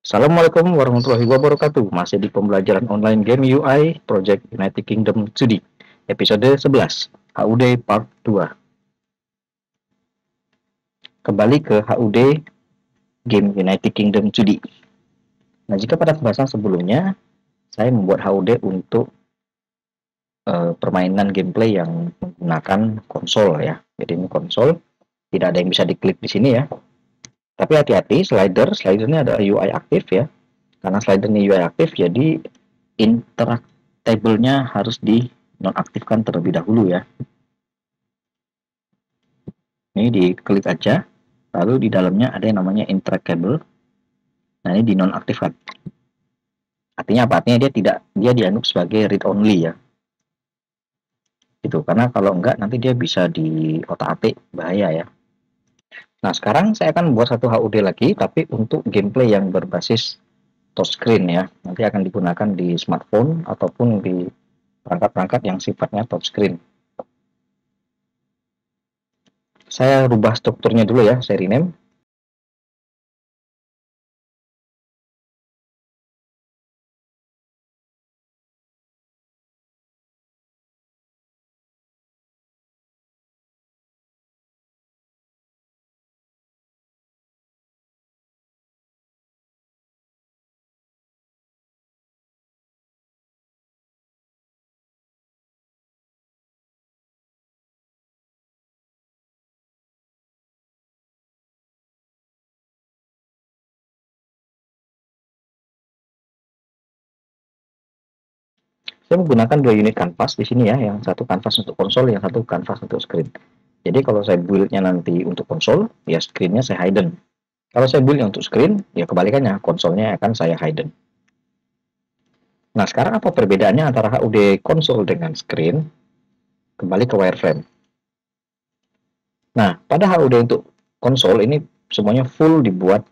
Assalamualaikum warahmatullahi wabarakatuh. Masih di pembelajaran online game UI Project United Kingdom 2D. Episode 11, HUD Part 2. Kembali ke HUD game United Kingdom 2D. Nah, jika pada pembahasan sebelumnya, saya membuat HUD untuk permainan gameplay yang menggunakan konsol ya. Jadi ini konsol, tidak ada yang bisa diklik di sini ya. Tapi hati-hati, slidernya ada UI aktif ya. Karena slidernya UI aktif, jadi interaktable-nya harus dinonaktifkan terlebih dahulu ya. Ini diklik aja, lalu di dalamnya ada yang namanya interactable. Nah, ini dinonaktifkan. Artinya apa? Artinya dia dianggap sebagai read only ya. Gitu. Karena kalau enggak nanti dia bisa di otak-atik, bahaya ya. Nah, sekarang saya akan buat satu HUD lagi, tapi untuk gameplay yang berbasis touchscreen ya. Nanti akan digunakan di smartphone ataupun di perangkat-perangkat yang sifatnya touchscreen. Saya rubah strukturnya dulu ya, saya rename. Saya menggunakan dua unit kanvas di sini ya, yang satu kanvas untuk konsol, yang satu kanvas untuk screen. Jadi kalau saya build-nya nanti untuk konsol, ya screen-nya saya hidden. Kalau saya build untuk screen, ya kebalikannya, konsolnya akan saya hidden. Nah, sekarang apa perbedaannya antara HUD konsol dengan screen? Kembali ke wireframe. Nah, pada HUD untuk konsol ini semuanya full dibuat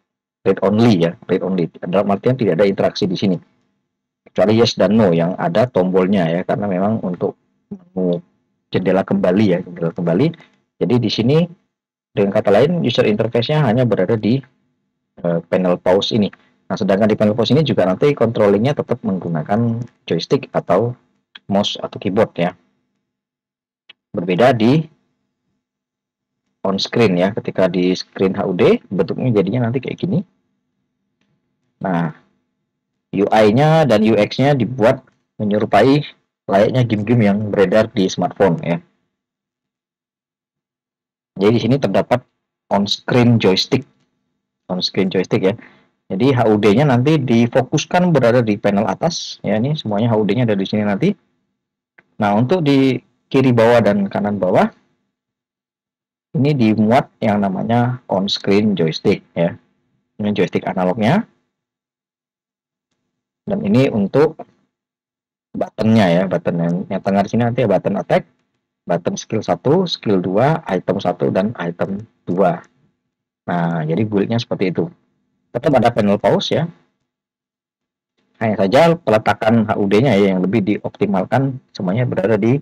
read only ya, read only. Dalam artian tidak ada interaksi di sini. Kecuali yes dan no yang ada tombolnya ya, karena memang untuk menu jendela kembali ya, jendela kembali. Jadi di sini dengan kata lain user interface-nya hanya berada di panel pause ini. Nah, sedangkan di panel pause ini juga nanti controllingnya tetap menggunakan joystick atau mouse atau keyboard ya. Berbeda di on screen ya, ketika di screen HUD bentuknya jadinya nanti kayak gini. Nah, UI-nya dan UX-nya dibuat menyerupai layaknya game-game yang beredar di smartphone ya. Jadi di sini terdapat on-screen joystick ya. Jadi HUD-nya nanti difokuskan berada di panel atas ya, ini semuanya HUD-nya ada di sini nanti. Nah, untuk di kiri bawah dan kanan bawah ini dimuat yang namanya on-screen joystick ya. Ini joystick analognya. Dan ini untuk buttonnya ya, button yang tengah di sini nanti ya button attack, button skill 1, skill 2, item 1 dan item 2. Nah, jadi build-nya seperti itu. Tetap ada panel pause ya. Hanya saja peletakan HUD-nya ya yang lebih dioptimalkan semuanya berada di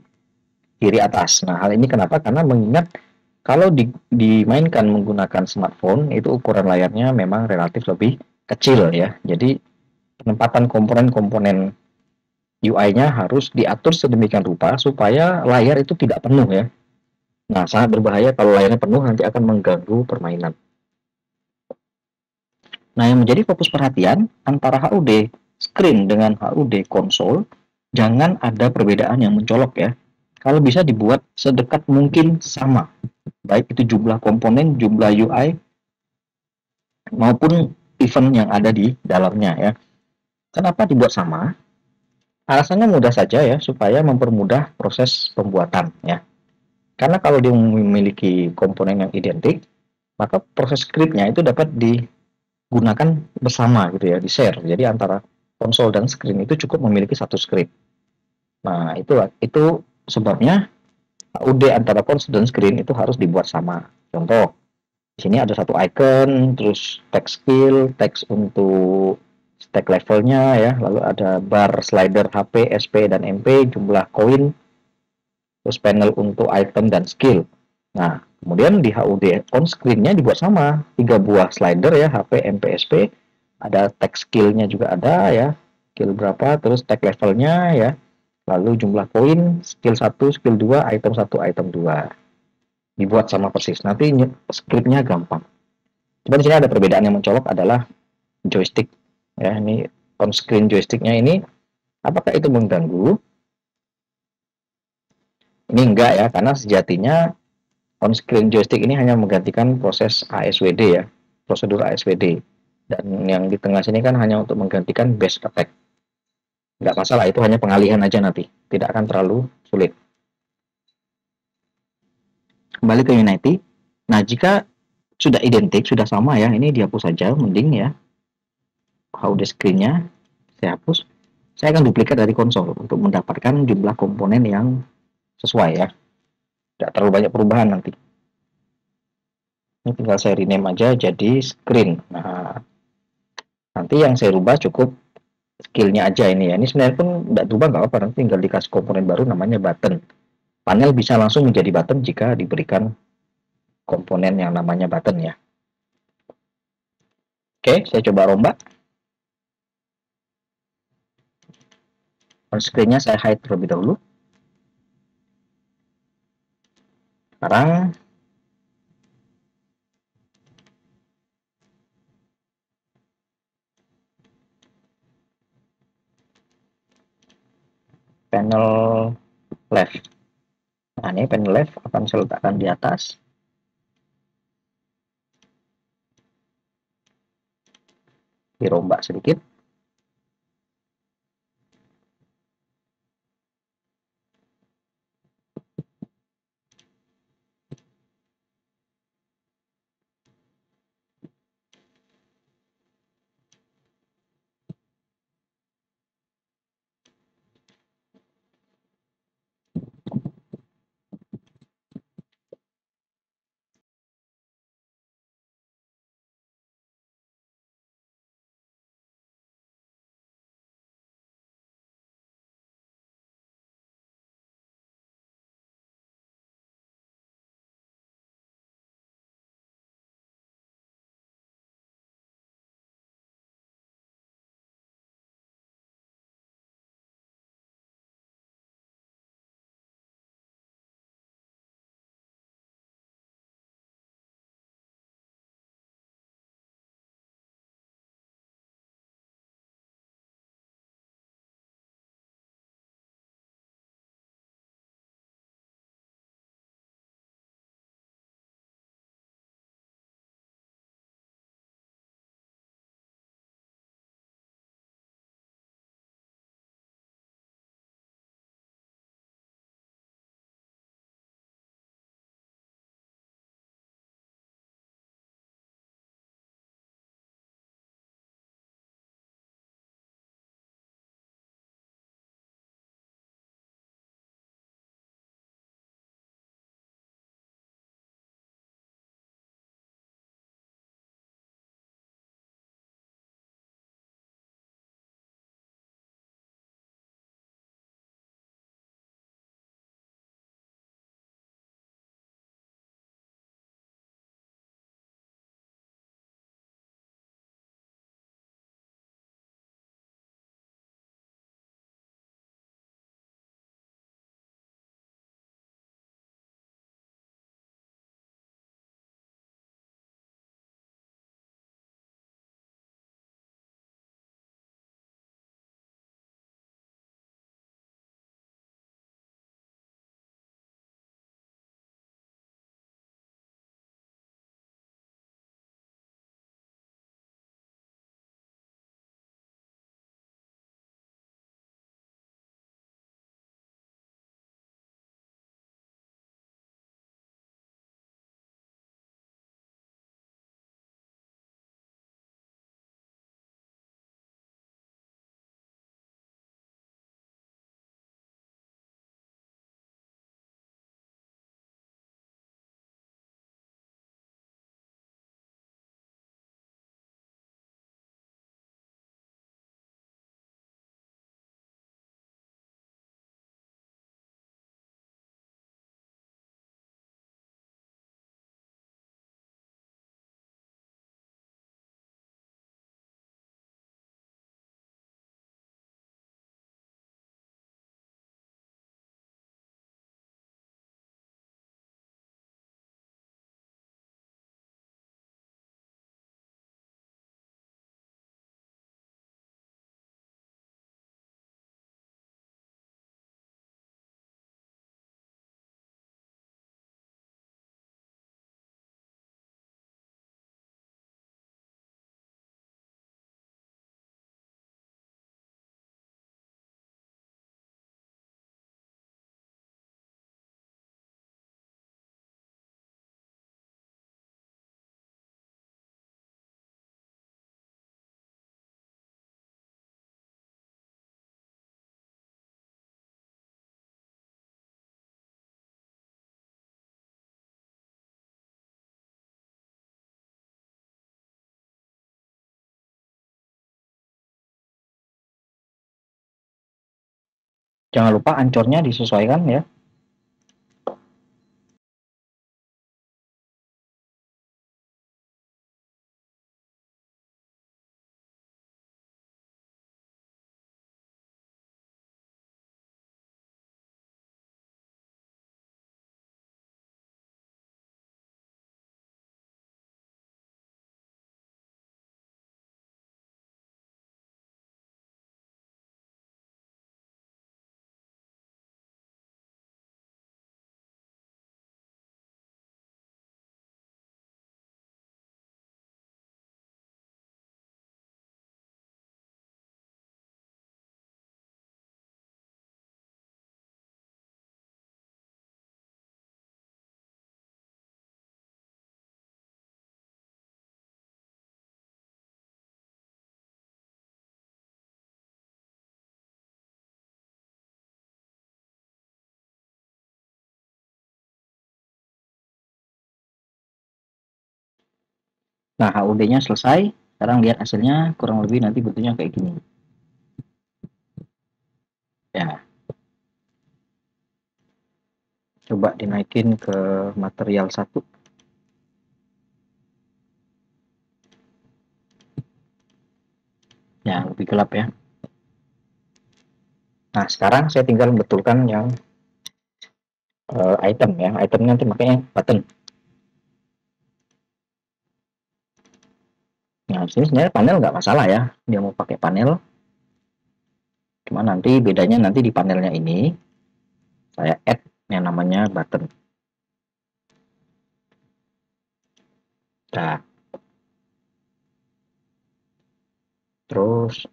kiri atas. Nah, hal ini kenapa? Karena mengingat kalau dimainkan menggunakan smartphone itu ukuran layarnya memang relatif lebih kecil ya. Jadi penempatan komponen-komponen UI-nya harus diatur sedemikian rupa supaya layar itu tidak penuh ya. Nah, sangat berbahaya kalau layarnya penuh nanti akan mengganggu permainan. Nah, yang menjadi fokus perhatian antara HUD screen dengan HUD konsol, jangan ada perbedaan yang mencolok ya. Kalau bisa dibuat sedekat mungkin sama, baik itu jumlah komponen, jumlah UI, maupun event yang ada di dalamnya ya. Kenapa dibuat sama? Alasannya mudah saja ya, supaya mempermudah proses pembuatan ya. Karena kalau dia memiliki komponen yang identik, maka proses scriptnya itu dapat digunakan bersama gitu ya, di-share. Jadi antara konsol dan screen itu cukup memiliki satu script. Nah, itu sebabnya HUD antara konsol dan screen itu harus dibuat sama. Contoh, di sini ada satu icon, terus text skill, text untuk stack levelnya ya, lalu ada bar slider HP, SP, dan MP, jumlah koin, terus panel untuk item dan skill. Nah, kemudian di HUD on screen-nya dibuat sama, 3 buah slider ya, HP, MP, SP, Ada tag skillnya juga ada ya, skill berapa, terus tag levelnya ya, lalu jumlah poin, skill 1, skill 2, item 1, item 2. Dibuat sama persis. Nanti scriptnya gampang. Cuma di sini ada perbedaan yang mencolok adalah joystick. Ya, ini on screen joysticknya ini apakah itu mengganggu? Ini enggak ya, karena sejatinya on screen joystick ini hanya menggantikan proses ASWD ya, prosedur ASWD. Dan yang di tengah sini kan hanya untuk menggantikan base attack. Enggak masalah, itu hanya pengalihan aja nanti. Tidak akan terlalu sulit. Kembali ke Unity. Nah, jika sudah identik, sudah sama ya, ini dihapus saja, mending ya. How the screen-nya saya hapus. Saya akan duplikat dari konsol untuk mendapatkan jumlah komponen yang sesuai ya. Tidak terlalu banyak perubahan nanti. Ini tinggal saya rename aja jadi screen. Nah, nanti yang saya rubah cukup skillnya aja ini ya. Ini sebenarnya pun tidak berubah nggak apa-apa. Nanti tinggal dikasih komponen baru namanya button. Panel bisa langsung menjadi button jika diberikan komponen yang namanya button ya. Oke, saya coba rombak. On screen-nya saya hide terlebih dahulu. Sekarang panel left. Nah, ini panel left akan saya letakkan di atas. Dirombak sedikit. Jangan lupa ancornya disesuaikan ya. Nah, HUD-nya selesai. Sekarang lihat hasilnya kurang lebih nanti bentuknya kayak gini. Ya, coba dinaikin ke material 1. Ya, lebih gelap ya. Nah, sekarang saya tinggal membetulkan yang item ya. Itemnya nanti makanya button. Nah, di sini sebenarnya panel nggak masalah ya. Dia mau pakai panel. Cuma nanti bedanya nanti di panelnya ini saya add yang namanya button. Nah, terus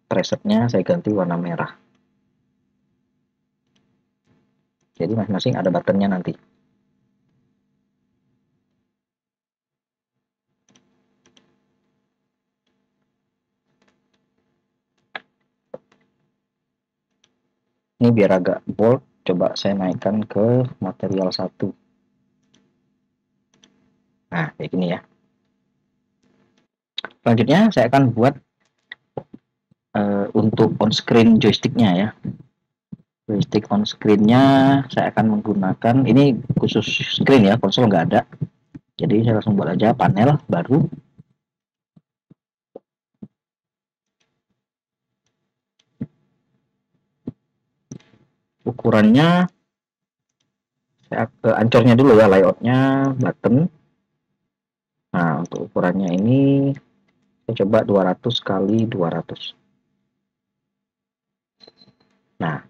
presetnya saya ganti warna merah. Jadi masing-masing ada buttonnya nanti. Ini biar agak bold, coba saya naikkan ke material 1. Nah, kayak gini ya. Selanjutnya saya akan buat untuk on screen joysticknya ya. Joystick on screen-nya saya akan menggunakan, ini khusus screen ya, konsol nggak ada. Jadi saya langsung buat aja panel baru. Ukurannya saya ke ancornya dulu ya, layoutnya button. Nah, untuk ukurannya ini saya coba 200 kali 200. Nah,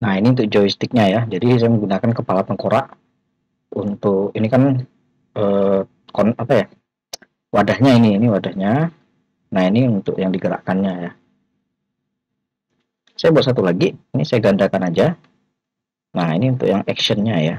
Nah, ini untuk joysticknya ya. Jadi saya menggunakan kepala tengkorak untuk ini kan eh, apa ya? Wadahnya ini wadahnya. Nah, ini untuk yang digerakkannya ya. Saya buat satu lagi. Ini saya gandakan aja. Nah, ini untuk yang actionnya ya.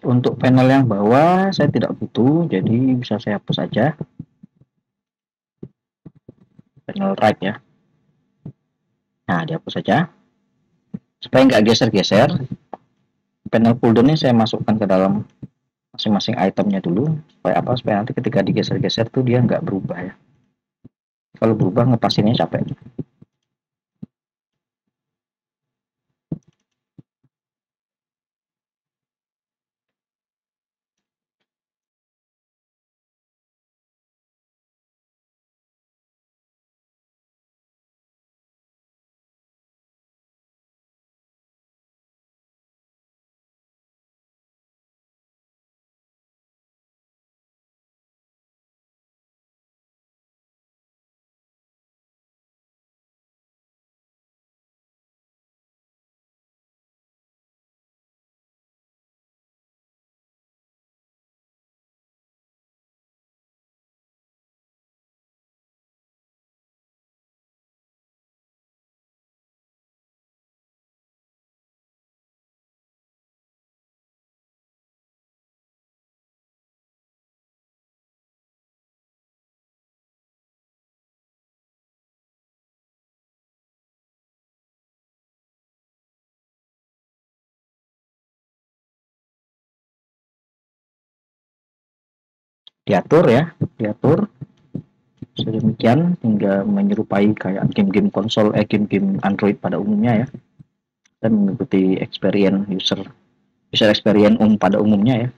Untuk panel yang bawah saya tidak butuh, jadi bisa saya hapus saja. Panel right ya. Nah, dihapus saja. Supaya nggak geser-geser, panel pull down ini saya masukkan ke dalam masing-masing itemnya dulu. Supaya apa? Supaya nanti ketika digeser-geser tuh dia nggak berubah ya. Kalau berubah ngepasinnya capek. Diatur ya, diatur sedemikian hingga menyerupai kayak game-game konsol, game-game Android pada umumnya ya, dan mengikuti experience user experience pada umumnya ya.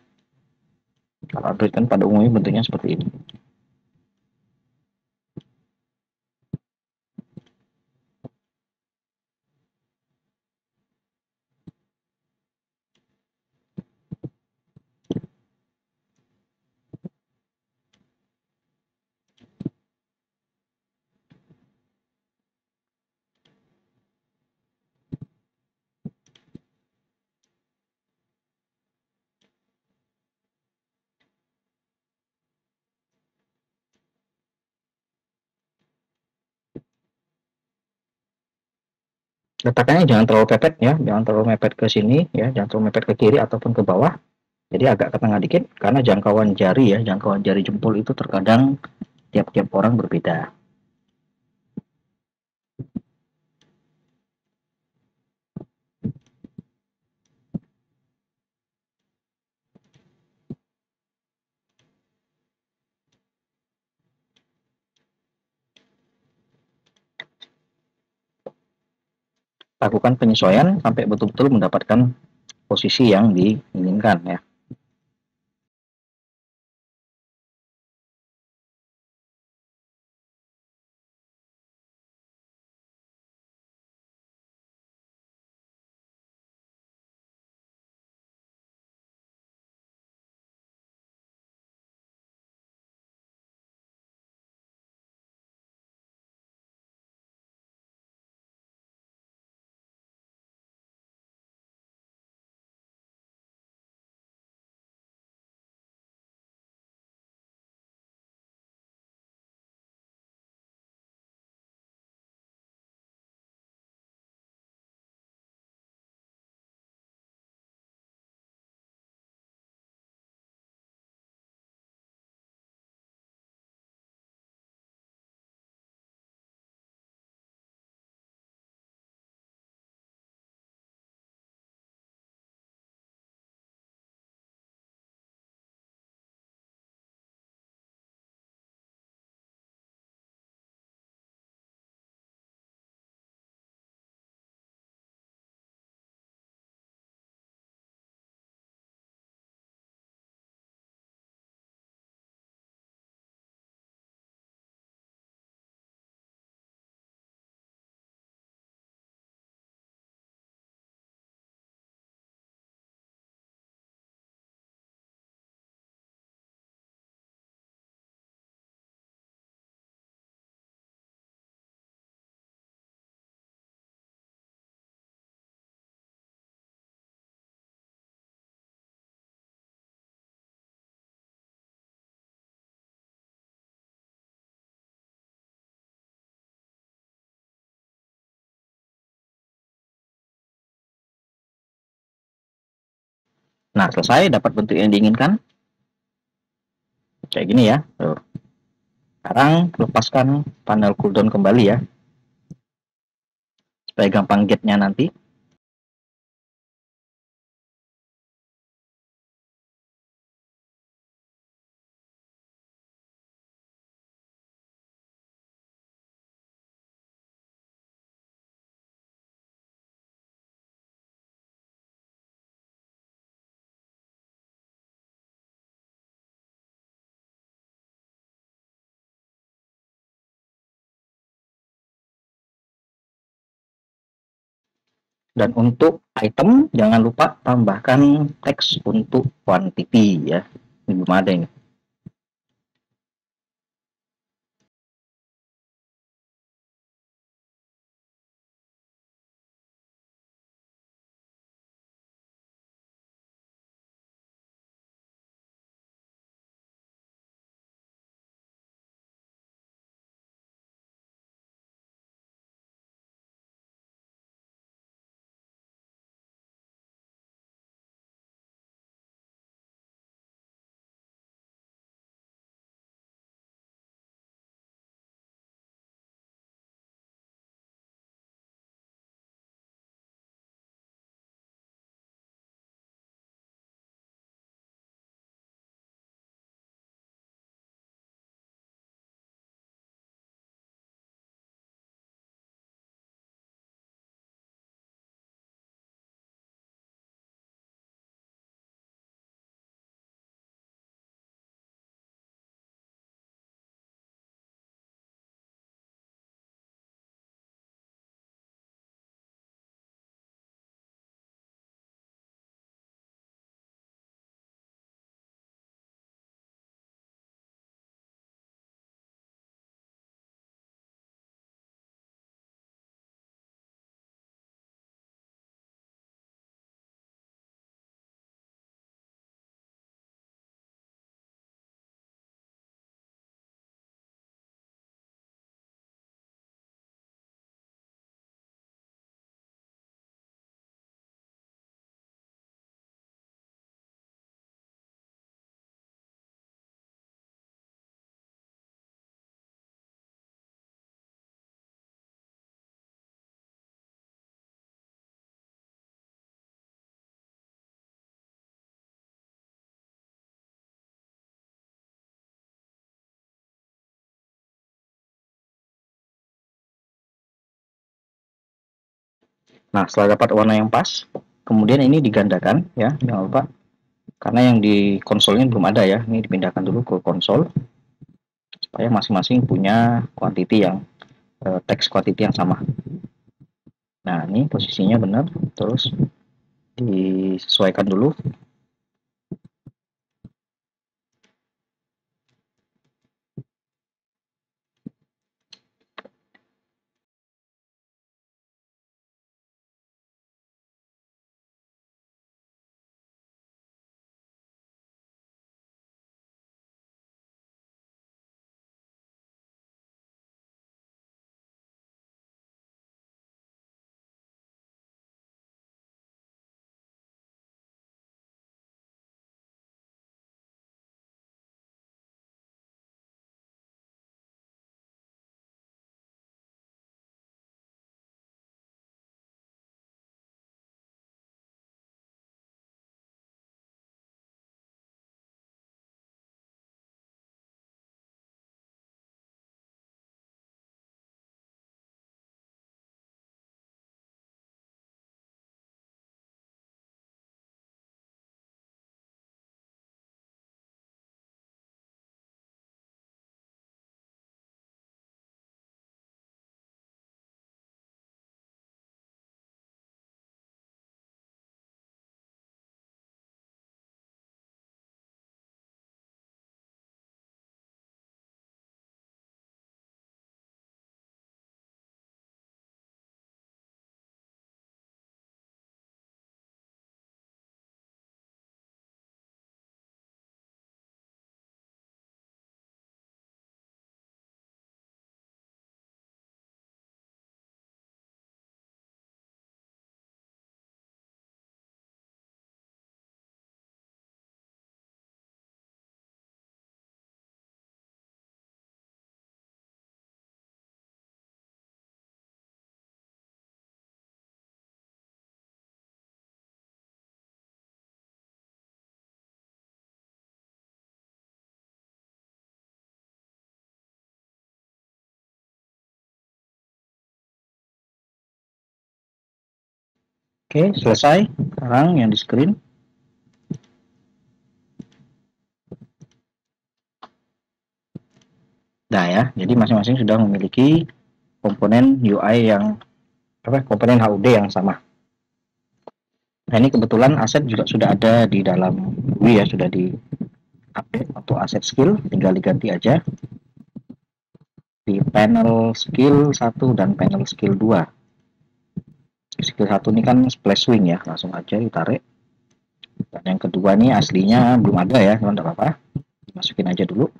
Kalau Android kan pada umumnya bentuknya seperti ini. Letaknya jangan terlalu mepet ya, jangan terlalu mepet ke sini ya, jangan terlalu mepet ke kiri ataupun ke bawah. Jadi agak ke tengah dikit karena jangkauan jari ya, jangkauan jari jempol itu terkadang tiap-tiap orang berbeda. lakukan penyesuaian sampai betul-betul mendapatkan posisi yang diinginkan ya. Nah, selesai dapat bentuk yang diinginkan. Kayak gini ya. Tuh. Sekarang lepaskan panel cooldown kembali ya. Supaya gampang get-nya nanti. Dan untuk item, jangan lupa tambahkan teks untuk quantity ya. Ini belum ada ini. Nah, setelah dapat warna yang pas, kemudian ini digandakan ya, jangan lupa. Karena yang di konsolnya belum ada ya, ini dipindahkan dulu ke konsol supaya masing-masing punya quantity yang text quantity yang sama. Nah, ini posisinya benar, terus disesuaikan dulu. Oke, selesai. Sekarang yang di screen. Nah ya, jadi masing-masing sudah memiliki komponen UI yang komponen HUD yang sama. Nah, ini kebetulan aset juga sudah ada di dalam GUI ya, sudah di update untuk aset skill, tinggal diganti aja di panel skill 1 dan panel skill 2. Skill 1 ini kan splash swing ya, langsung aja ditarik. Dan yang kedua ini aslinya belum ada ya, teman, tidak apa-apa, masukin aja dulu.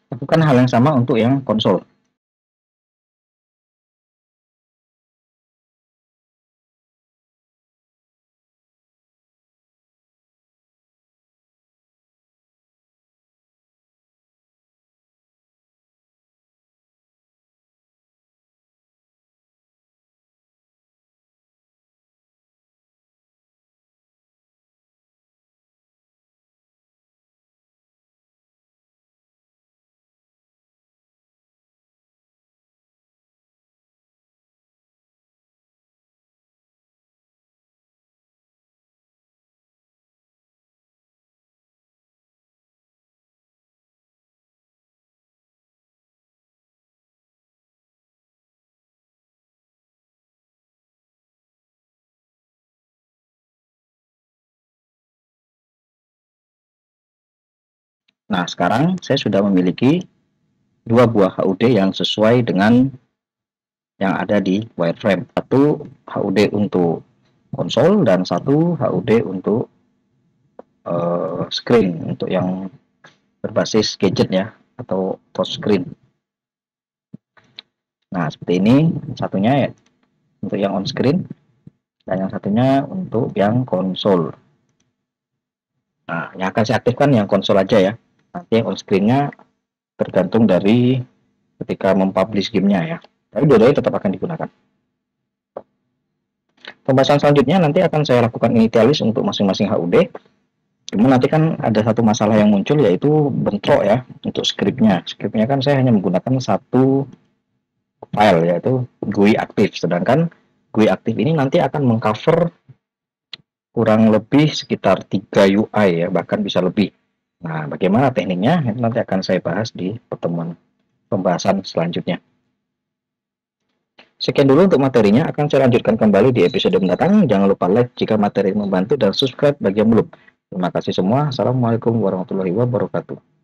Lakukan hal yang sama untuk yang konsol. Nah, sekarang saya sudah memiliki dua buah HUD yang sesuai dengan yang ada di wireframe. Satu HUD untuk konsol dan satu HUD untuk screen, untuk yang berbasis gadget ya, atau touch screen. Nah, seperti ini satunya ya, untuk yang on screen, dan yang satunya untuk yang konsol. Nah, Nah, yang akan saya aktifkan yang konsol aja ya. Nanti yang on screen-nya tergantung dari ketika mempublish gamenya ya. Tapi dua-duanya tetap akan digunakan. Pembahasan selanjutnya nanti akan saya lakukan initialis untuk masing-masing HUD. Cuma nanti kan ada satu masalah yang muncul yaitu bentrok ya untuk skripnya. Skripnya kan saya hanya menggunakan satu file yaitu GUI aktif. Sedangkan GUI aktif ini nanti akan mengcover kurang lebih sekitar 3 UI ya, bahkan bisa lebih. Nah, bagaimana tekniknya? Nanti akan saya bahas di pertemuan pembahasan selanjutnya. Sekian dulu untuk materinya, akan saya lanjutkan kembali di episode mendatang. Jangan lupa like jika materi membantu dan subscribe bagi yang belum. Terima kasih semua. Assalamualaikum warahmatullahi wabarakatuh.